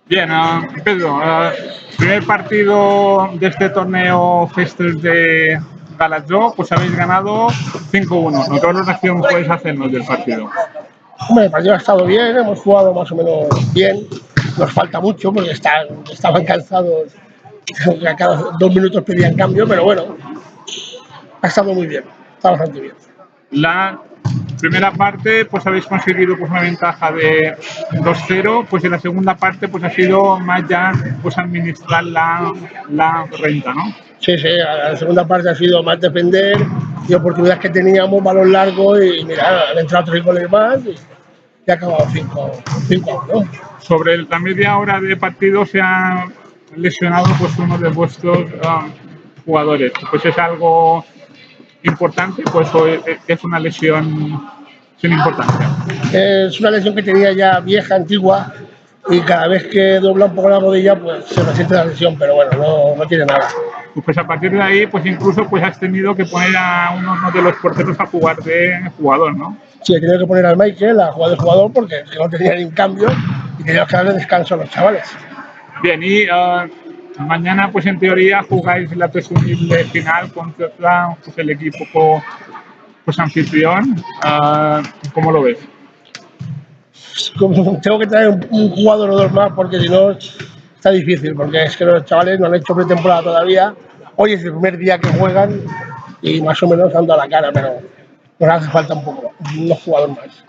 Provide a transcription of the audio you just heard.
Bien, Pedro, primer partido de este torneo Festes de Galatjó, pues habéis ganado 5-1. ¿Qué valoración podéis hacernos del partido? Hombre, el partido ha estado bien, hemos jugado más o menos bien. Nos falta mucho porque estaban cansados, a cada 2 minutos pedían cambio, pero bueno, ha estado muy bien, está bastante bien. La primera parte, pues habéis conseguido pues una ventaja de 2-0, pues en la segunda parte pues ha sido más ya pues administrar la renta, ¿no? Sí, la segunda parte ha sido más defender y oportunidades que teníamos, balón largo y mira, han entrado 3 goles más y ha acabado 5-1. Sobre la media hora de partido se ha lesionado pues uno de vuestros jugadores. Pues es algo importante, pues es una lesión sin importancia. Es una lesión que tenía ya vieja, antigua, y cada vez que dobla un poco la rodilla, pues se resiente la lesión, pero bueno, no tiene nada. Pues a partir de ahí, pues incluso pues has tenido que poner a uno de los porteros a jugar de jugador, ¿no? Sí, he tenido que poner al Michael a jugar de jugador porque no tenía ni un cambio y teníamos que darle descanso a los chavales. Bien, y mañana, pues en teoría, jugáis la presumible final contra pues, el equipo pues, anfitrión. ¿Cómo lo ves? Como tengo que traer un jugador o dos más porque si no está difícil, porque es que los chavales no han hecho pretemporada todavía. Hoy es el primer día que juegan y más o menos han dado la cara, pero nos hace falta un poco, unos jugadores más.